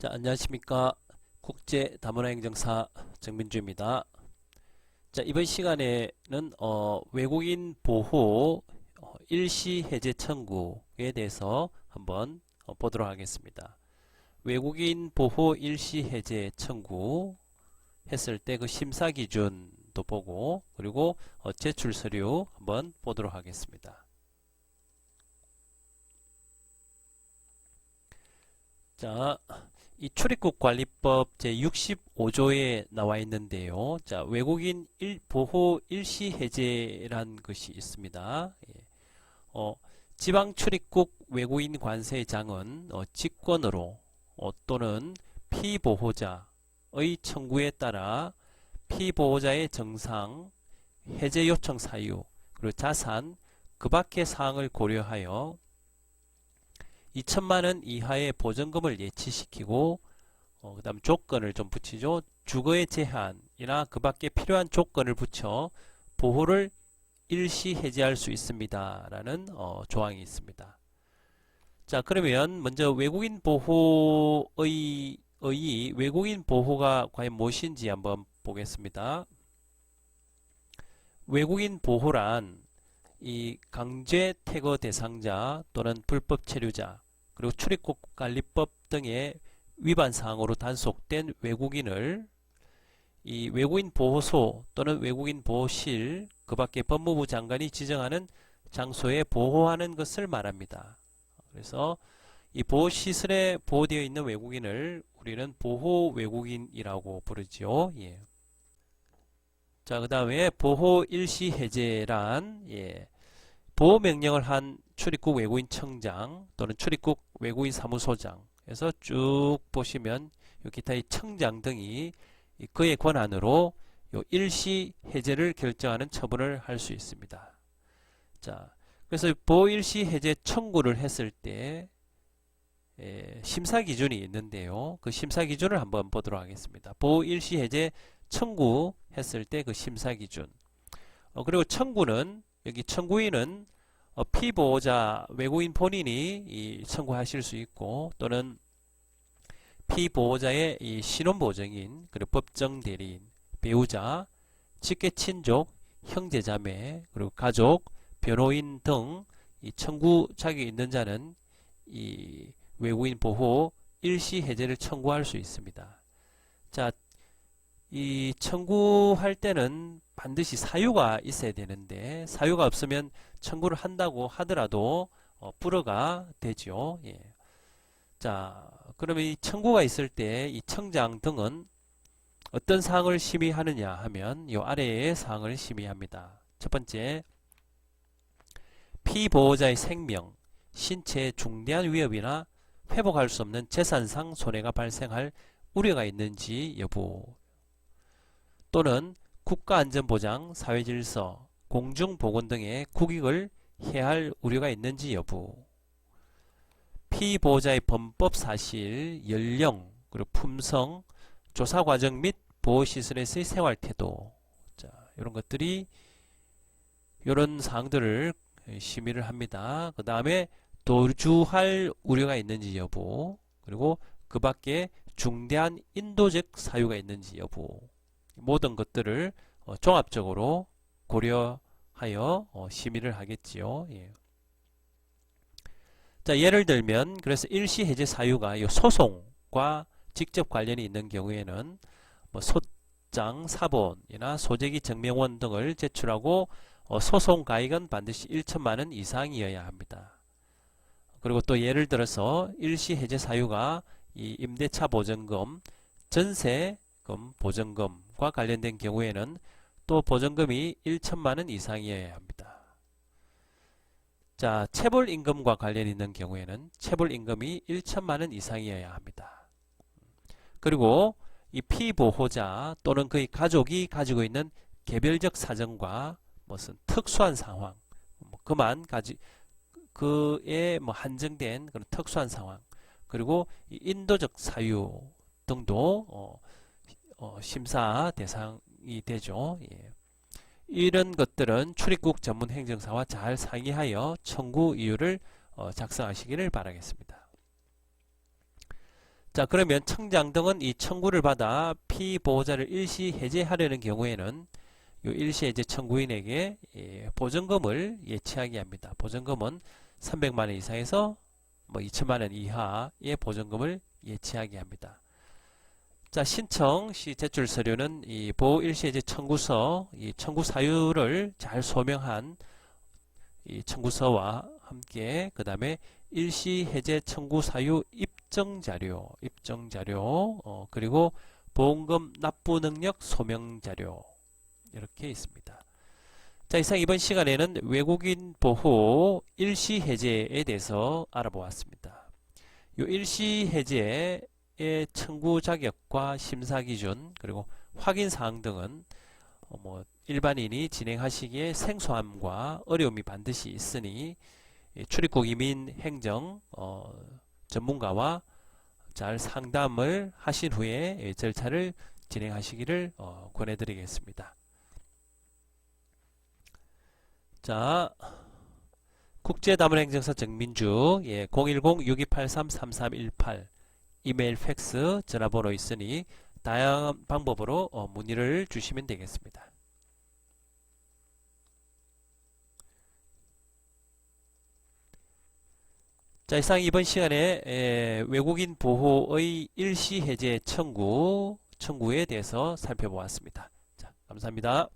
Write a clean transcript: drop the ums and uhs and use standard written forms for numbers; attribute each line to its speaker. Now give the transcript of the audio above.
Speaker 1: 자, 안녕하십니까. 국제다문화행정사 정민주입니다. 자, 이번 시간에는 외국인 보호 일시 해제 청구에 대해서 한번 보도록 하겠습니다. 외국인 보호 일시 해제 청구 했을 때 그 심사 기준도 보고, 그리고 제출 서류 한번 보도록 하겠습니다. 자, 이 출입국 관리법 제65조에 나와 있는데요. 자, 외국인 보호 일시 해제란 것이 있습니다. 예. 지방 출입국 외국인 관세장은 직권으로 또는 피보호자의 청구에 따라 피보호자의 정상, 해제 요청 사유, 그리고 자산, 그 밖의 사항을 고려하여 2천만 원 이하의 보전금을 예치시키고 그 다음 조건을 좀 붙이죠. 주거의 제한이나 그 밖에 필요한 조건을 붙여 보호를 일시 해제할 수 있습니다. 라는 조항이 있습니다. 자, 그러면 먼저 외국인 보호의 외국인 보호가 과연 무엇인지 한번 보겠습니다. 외국인 보호란 이 강제 퇴거 대상자 또는 불법 체류자, 그리고 출입국 관리법 등의 위반 사항으로 단속된 외국인을 이 외국인 보호소 또는 외국인 보호실, 그 밖에 법무부 장관이 지정하는 장소에 보호하는 것을 말합니다. 그래서 이 보호시설에 보호되어 있는 외국인을 우리는 보호 외국인이라고 부르죠. 예. 자, 그 다음에 보호 일시 해제란 보호명령을 한 출입국 외국인 청장 또는 출입국 외국인 사무소장에서 쭉 보시면 기타의 청장 등이 그의 권한으로 일시 해제를 결정하는 처분을 할 수 있습니다. 자, 그래서 보호 일시 해제 청구를 했을 때 심사 기준이 있는데요. 그 심사 기준을 한번 보도록 하겠습니다. 보호 일시 해제 청구했을 때 그 심사 기준. 그리고 청구는 여기 청구인은 피보호자 외국인 본인이 청구하실 수 있고, 또는 피보호자의 이 신원보증인, 그리고 법정 대리인, 배우자, 직계 친족, 형제자매, 그리고 가족, 변호인 등 이 청구 자격이 있는 자는 이 외국인 보호 일시 해제를 청구할 수 있습니다. 자, 이 청구할 때는 반드시 사유가 있어야 되는데, 사유가 없으면 청구를 한다고 하더라도 불허가 되죠. 예. 자, 그러면 이 청구가 있을 때 이 청장 등은 어떤 사항을 심의하느냐 하면 이 아래의 사항을 심의합니다. 첫 번째, 피보호자의 생명, 신체에 중대한 위협이나 회복할 수 없는 재산상 손해가 발생할 우려가 있는지 여부, 또는 국가안전보장, 사회질서, 공중보건 등의 국익을 해할 우려가 있는지 여부, 피보호자의 범법사실, 연령, 그리고 품성, 조사과정 및 보호시설에서의 생활태도, 자, 이런 것들이, 이런 사항들을 심의를 합니다. 그 다음에 도주할 우려가 있는지 여부, 그리고 그 밖에 중대한 인도적 사유가 있는지 여부, 모든 것들을 종합적으로 고려하여 심의를 하겠지요. 예. 자, 예를 들면 그래서 일시 해제 사유가 이 소송과 직접 관련이 있는 경우에는 뭐 소장, 사본이나 소재기 증명원 등을 제출하고 소송 가액은 반드시 1천만 원 이상이어야 합니다. 그리고 또 예를 들어서 일시 해제 사유가 이 임대차 보증금, 전세금 보증금과 관련된 경우에는 또 보증금이 1천만 원 이상이어야 합니다. 자, 체불임금과 관련 있는 경우에는 체불임금이 1천만 원 이상이어야 합니다. 그리고 이 피보호자 또는 그의 가족이 가지고 있는 개별적 사정과 무슨 특수한 상황, 그에 한정된 그런 특수한 상황, 그리고 이 인도적 사유 등도 심사 대상이 되죠. 예. 이런 것들은 출입국 전문 행정사와 잘 상의하여 청구 이유를 작성하시기를 바라겠습니다. 자, 그러면 청장 등은 이 청구를 받아 피보호자를 일시 해제하려는 경우에는 이 일시 해제 청구인에게 보증금을 예치하게 합니다. 보증금은 300만 원 이상에서 뭐 2천만 원 이하의 보증금을 예치하게 합니다. 자, 신청 시 제출 서류는 이 보호 일시 해제 청구서, 이 청구 사유를 잘 소명한 이 청구서와 함께 그 다음에 일시 해제 청구 사유 입증 자료, 그리고 보험금 납부 능력 소명 자료 이렇게 있습니다. 자, 이상 이번 시간에는 외국인 보호 일시 해제에 대해서 알아보았습니다. 이 일시 해제의 청구 자격과 심사 기준 그리고 확인 사항 등은 일반인이 진행하시기에 생소함과 어려움이 반드시 있으니 출입국 이민 행정 전문가와 잘 상담을 하신 후에 절차를 진행하시기를 권해드리겠습니다. 자, 국제다문행정사 정민주 010-6283-3318 이메일, 팩스, 전화번호 있으니 다양한 방법으로 문의를 주시면 되겠습니다. 자, 이상 이번 시간에 외국인 보호의 일시 해제 청구에 대해서 살펴보았습니다. 자, 감사합니다.